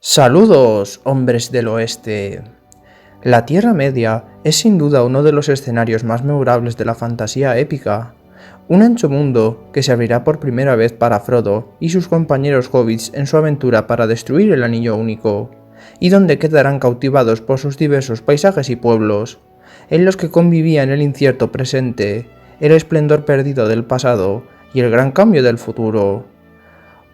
Saludos, hombres del oeste. La Tierra Media es sin duda uno de los escenarios más memorables de la fantasía épica. Un ancho mundo que se abrirá por primera vez para Frodo y sus compañeros hobbits en su aventura para destruir el Anillo Único, y donde quedarán cautivados por sus diversos paisajes y pueblos, en los que convivían el incierto presente, el esplendor perdido del pasado y el gran cambio del futuro.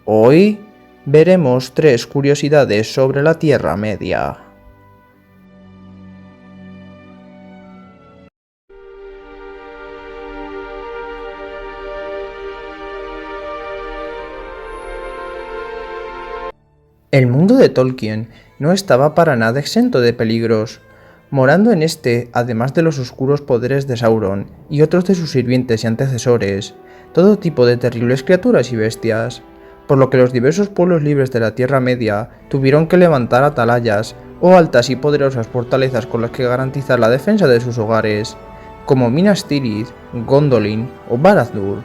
Hoy veremos 3 curiosidades sobre la Tierra Media. El mundo de Tolkien no estaba para nada exento de peligros. Morando en este, además de los oscuros poderes de Sauron y otros de sus sirvientes y antecesores, todo tipo de terribles criaturas y bestias, por lo que los diversos pueblos libres de la Tierra Media tuvieron que levantar atalayas o altas y poderosas fortalezas con las que garantizar la defensa de sus hogares, como Minas Tirith, Gondolin o Barad-dûr.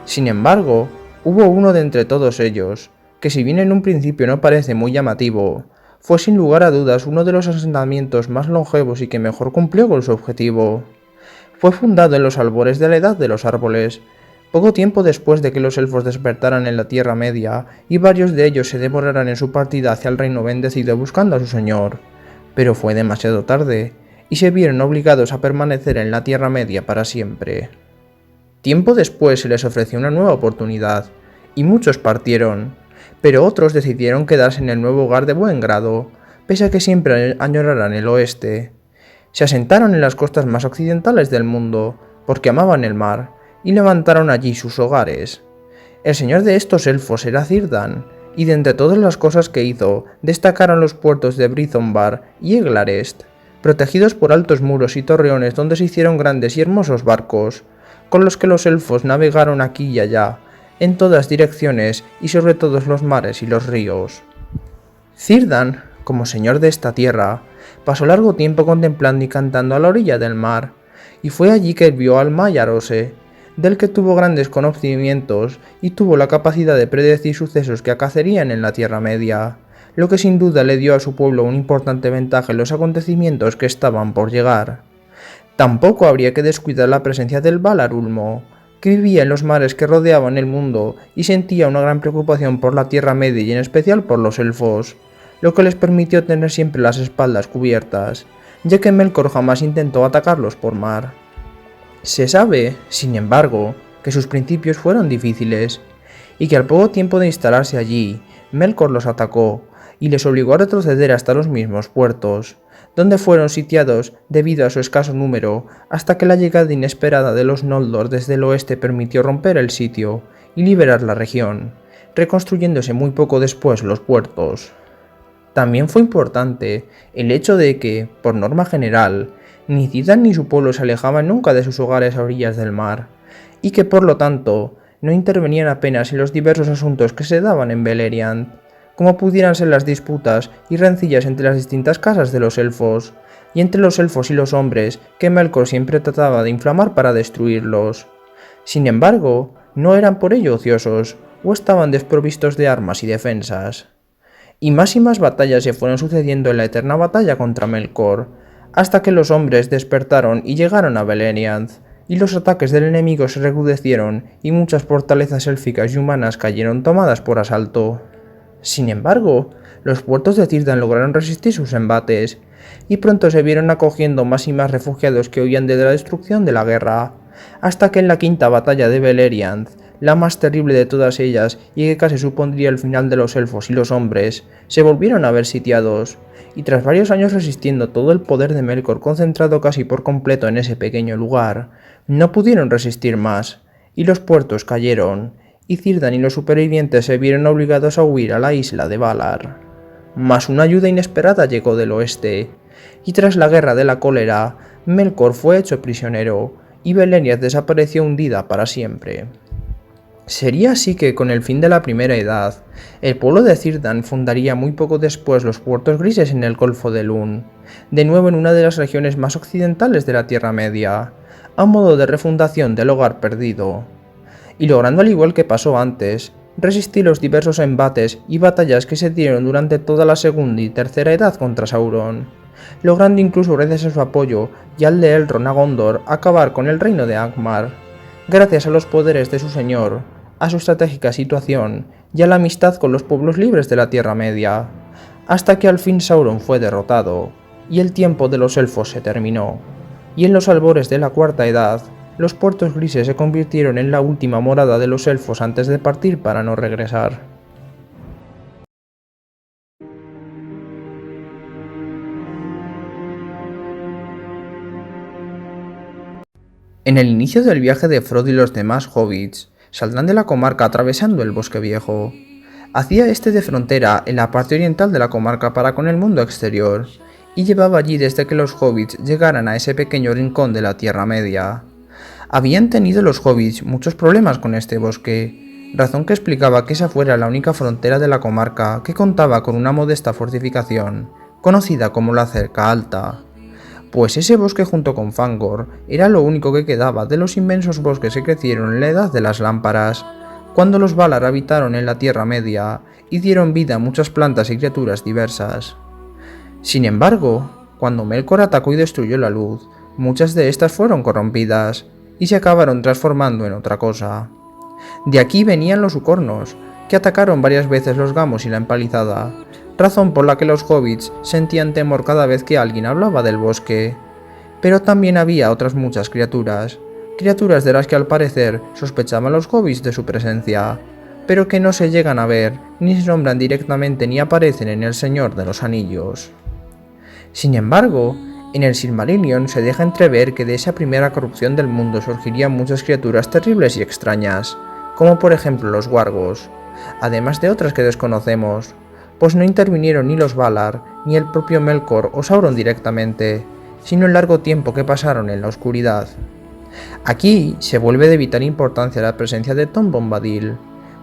Sin embargo, hubo uno de entre todos ellos, que si bien en un principio no parece muy llamativo, fue sin lugar a dudas uno de los asentamientos más longevos y que mejor cumplió con su objetivo. Fue fundado en los albores de la Edad de los Árboles, poco tiempo después de que los elfos despertaran en la Tierra Media y varios de ellos se demoraran en su partida hacia el reino bendecido buscando a su señor. Pero fue demasiado tarde, y se vieron obligados a permanecer en la Tierra Media para siempre. Tiempo después se les ofreció una nueva oportunidad, y muchos partieron, pero otros decidieron quedarse en el nuevo hogar de buen grado, pese a que siempre añoraran el oeste. Se asentaron en las costas más occidentales del mundo, porque amaban el mar, y levantaron allí sus hogares. El señor de estos elfos era Círdan, y de entre todas las cosas que hizo, destacaron los puertos de Brythonbar y Eglarest, protegidos por altos muros y torreones donde se hicieron grandes y hermosos barcos, con los que los elfos navegaron aquí y allá, en todas direcciones y sobre todos los mares y los ríos. Círdan, como señor de esta tierra, pasó largo tiempo contemplando y cantando a la orilla del mar, y fue allí que vio al Maiarose, del que tuvo grandes conocimientos y tuvo la capacidad de predecir sucesos que acaecerían en la Tierra Media, lo que sin duda le dio a su pueblo una importante ventaja en los acontecimientos que estaban por llegar. Tampoco habría que descuidar la presencia del Valar Ulmo, que vivía en los mares que rodeaban el mundo y sentía una gran preocupación por la Tierra Media y en especial por los elfos, lo que les permitió tener siempre las espaldas cubiertas, ya que Melkor jamás intentó atacarlos por mar. Se sabe, sin embargo, que sus principios fueron difíciles, y que al poco tiempo de instalarse allí, Melkor los atacó y les obligó a retroceder hasta los mismos puertos, donde fueron sitiados debido a su escaso número, hasta que la llegada inesperada de los Noldor desde el oeste permitió romper el sitio y liberar la región, reconstruyéndose muy poco después los puertos. También fue importante el hecho de que, por norma general, ni Círdan ni su pueblo se alejaban nunca de sus hogares a orillas del mar, y que por lo tanto no intervenían apenas en los diversos asuntos que se daban en Beleriand, como pudieran ser las disputas y rencillas entre las distintas casas de los elfos, y entre los elfos y los hombres que Melkor siempre trataba de inflamar para destruirlos. Sin embargo, no eran por ello ociosos, o estaban desprovistos de armas y defensas. Y más batallas se fueron sucediendo en la eterna batalla contra Melkor, hasta que los hombres despertaron y llegaron a Beleriand, y los ataques del enemigo se recrudecieron y muchas fortalezas élficas y humanas cayeron tomadas por asalto. Sin embargo, los puertos de Círdan lograron resistir sus embates, y pronto se vieron acogiendo más y más refugiados que huían de la destrucción de la guerra, hasta que en la quinta batalla de Beleriand, la más terrible de todas ellas y que casi supondría el final de los elfos y los hombres, se volvieron a ver sitiados, y tras varios años resistiendo todo el poder de Melkor concentrado casi por completo en ese pequeño lugar, no pudieron resistir más, y los puertos cayeron, y Círdan y los supervivientes se vieron obligados a huir a la isla de Valar. Mas una ayuda inesperada llegó del oeste, y tras la guerra de la cólera, Melkor fue hecho prisionero, y Beleriand desapareció hundida para siempre. Sería así que, con el fin de la Primera Edad, el pueblo de Círdan fundaría muy poco después los puertos grises en el Golfo de Lhûn, de nuevo en una de las regiones más occidentales de la Tierra Media, a modo de refundación del hogar perdido, y logrando, al igual que pasó antes, resistí los diversos embates y batallas que se dieron durante toda la Segunda y Tercera Edad contra Sauron, logrando incluso gracias a su apoyo y al de Elrond a Gondor acabar con el reino de Angmar, gracias a los poderes de su señor, a su estratégica situación y a la amistad con los pueblos libres de la Tierra Media, hasta que al fin Sauron fue derrotado y el tiempo de los elfos se terminó, y en los albores de la Cuarta Edad, los puertos grises se convirtieron en la última morada de los elfos antes de partir para no regresar. En el inicio del viaje de Frodo y los demás hobbits, saldrán de la comarca atravesando el Bosque Viejo. Hacía este de frontera en la parte oriental de la comarca para con el mundo exterior, y llevaba allí desde que los hobbits llegaran a ese pequeño rincón de la Tierra Media. Habían tenido los hobbits muchos problemas con este bosque, razón que explicaba que esa fuera la única frontera de la comarca que contaba con una modesta fortificación, conocida como la Cerca Alta. Pues ese bosque junto con Fangor era lo único que quedaba de los inmensos bosques que crecieron en la Edad de las Lámparas, cuando los Valar habitaron en la Tierra Media y dieron vida a muchas plantas y criaturas diversas. Sin embargo, cuando Melkor atacó y destruyó la luz, muchas de estas fueron corrompidas y se acabaron transformando en otra cosa. De aquí venían los Ucornos, que atacaron varias veces los Gamos y la Empalizada, razón por la que los hobbits sentían temor cada vez que alguien hablaba del bosque. Pero también había otras muchas criaturas de las que al parecer sospechaban los hobbits de su presencia, pero que no se llegan a ver, ni se nombran directamente ni aparecen en El Señor de los Anillos. Sin embargo, en el Silmarillion se deja entrever que de esa primera corrupción del mundo surgirían muchas criaturas terribles y extrañas, como por ejemplo los Wargos, además de otras que desconocemos, pues no intervinieron ni los Valar, ni el propio Melkor o Sauron directamente, sino el largo tiempo que pasaron en la oscuridad. Aquí se vuelve de vital importancia la presencia de Tom Bombadil,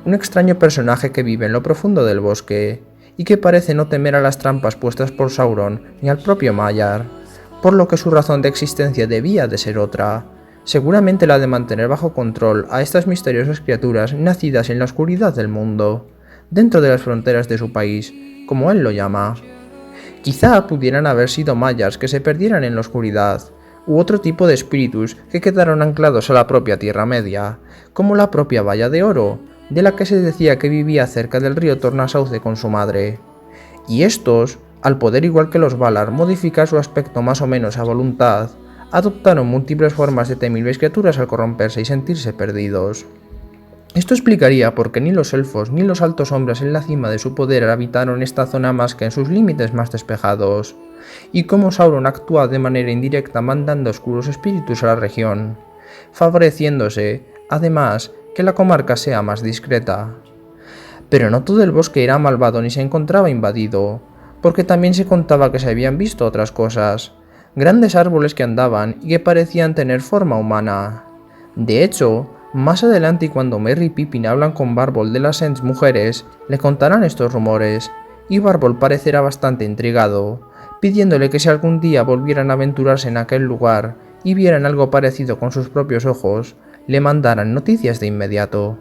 un extraño personaje que vive en lo profundo del bosque, y que parece no temer a las trampas puestas por Sauron ni al propio Maiar, por lo que su razón de existencia debía de ser otra, seguramente la de mantener bajo control a estas misteriosas criaturas nacidas en la oscuridad del mundo, dentro de las fronteras de su país, como él lo llama. Quizá pudieran haber sido Maiars que se perdieran en la oscuridad, u otro tipo de espíritus que quedaron anclados a la propia Tierra Media, como la propia Valla de Oro, de la que se decía que vivía cerca del río Tornasauce con su madre. Y estos, al poder igual que los Valar modificar su aspecto más o menos a voluntad, adoptaron múltiples formas de temibles criaturas al corromperse y sentirse perdidos. Esto explicaría por qué ni los elfos ni los altos hombres en la cima de su poder habitaron esta zona más que en sus límites más despejados, y cómo Sauron actúa de manera indirecta mandando oscuros espíritus a la región, favoreciéndose, además, que la comarca sea más discreta. Pero no todo el bosque era malvado ni se encontraba invadido, porque también se contaba que se habían visto otras cosas, grandes árboles que andaban y que parecían tener forma humana. De hecho, más adelante y cuando Merry y Pippin hablan con Bárbol de las Ents mujeres, le contarán estos rumores, y Bárbol parecerá bastante intrigado, pidiéndole que si algún día volvieran a aventurarse en aquel lugar y vieran algo parecido con sus propios ojos, le mandaran noticias de inmediato.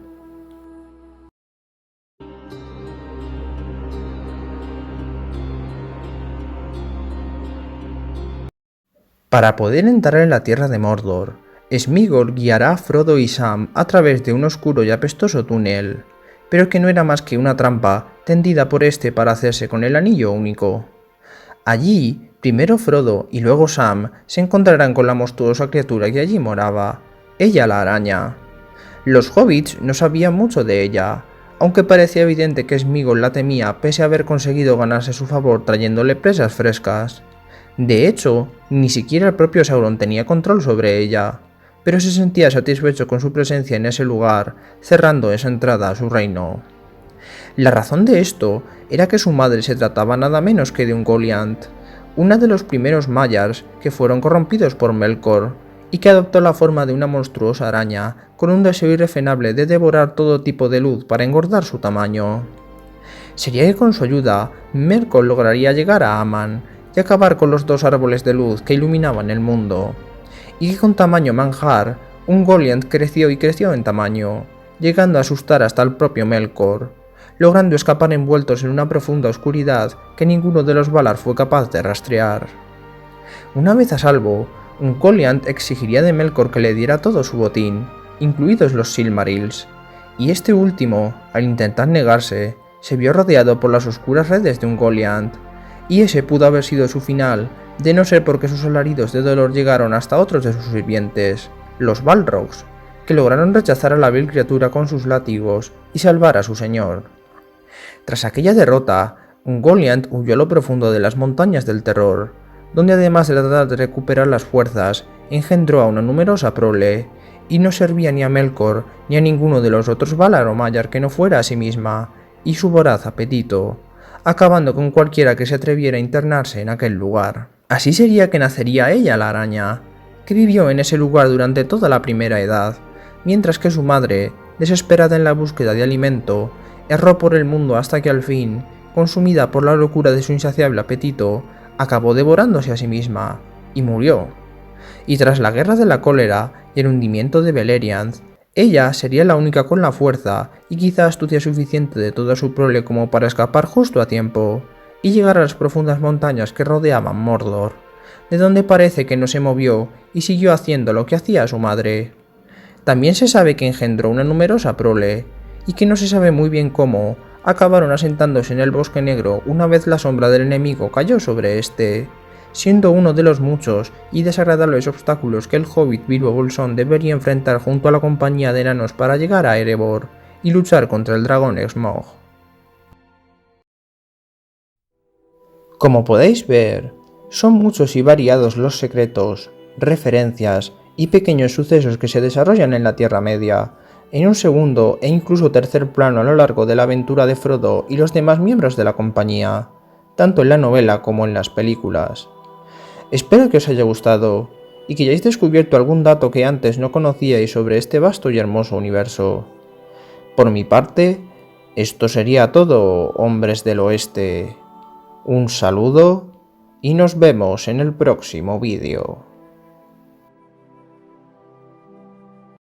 Para poder entrar en la tierra de Mordor, Sméagol guiará a Frodo y Sam a través de un oscuro y apestoso túnel, pero que no era más que una trampa tendida por este para hacerse con el anillo único. Allí, primero Frodo y luego Sam se encontrarán con la monstruosa criatura que allí moraba, ella la araña. Los hobbits no sabían mucho de ella, aunque parecía evidente que Sméagol la temía pese a haber conseguido ganarse su favor trayéndole presas frescas. De hecho, ni siquiera el propio Sauron tenía control sobre ella, pero se sentía satisfecho con su presencia en ese lugar, cerrando esa entrada a su reino. La razón de esto era que su madre se trataba nada menos que de un Goliant, uno de los primeros Maiars que fueron corrompidos por Melkor, y que adoptó la forma de una monstruosa araña, con un deseo irrefrenable de devorar todo tipo de luz para engordar su tamaño. Sería que con su ayuda, Melkor lograría llegar a Aman, y acabar con los dos árboles de luz que iluminaban el mundo, y que con tamaño manjar, un Goliant creció y creció en tamaño, llegando a asustar hasta el propio Melkor, logrando escapar envueltos en una profunda oscuridad que ninguno de los Valar fue capaz de rastrear. Una vez a salvo, Ungoliant exigiría de Melkor que le diera todo su botín, incluidos los Silmarils, y este último, al intentar negarse, se vio rodeado por las oscuras redes de Ungoliant, y ese pudo haber sido su final, de no ser porque sus alaridos de dolor llegaron hasta otros de sus sirvientes, los Balrogs, que lograron rechazar a la vil criatura con sus látigos y salvar a su señor. Tras aquella derrota, Ungoliant huyó a lo profundo de las montañas del terror, donde además de tratar de recuperar las fuerzas, engendró a una numerosa prole, y no servía ni a Melkor ni a ninguno de los otros Valar o Maiar que no fuera a sí misma, y su voraz apetito, acabando con cualquiera que se atreviera a internarse en aquel lugar. Así sería que nacería ella, la araña, que vivió en ese lugar durante toda la Primera Edad, mientras que su madre, desesperada en la búsqueda de alimento, erró por el mundo hasta que al fin, consumida por la locura de su insaciable apetito, acabó devorándose a sí misma, y murió. Y tras la Guerra de la Cólera y el hundimiento de Beleriand, ella sería la única con la fuerza y quizá astucia suficiente de toda su prole como para escapar justo a tiempo, y llegar a las profundas montañas que rodeaban Mordor, de donde parece que no se movió y siguió haciendo lo que hacía su madre. También se sabe que engendró una numerosa prole, y que no se sabe muy bien cómo, acabaron asentándose en el Bosque Negro una vez la sombra del enemigo cayó sobre este, siendo uno de los muchos y desagradables obstáculos que el hobbit Bilbo Bolsón debería enfrentar junto a la compañía de enanos para llegar a Erebor y luchar contra el dragón Smaug. Como podéis ver, son muchos y variados los secretos, referencias y pequeños sucesos que se desarrollan en la Tierra Media, en un segundo e incluso tercer plano a lo largo de la aventura de Frodo y los demás miembros de la compañía, tanto en la novela como en las películas. Espero que os haya gustado, y que hayáis descubierto algún dato que antes no conocíais sobre este vasto y hermoso universo. Por mi parte, esto sería todo, hombres del oeste. Un saludo, y nos vemos en el próximo vídeo.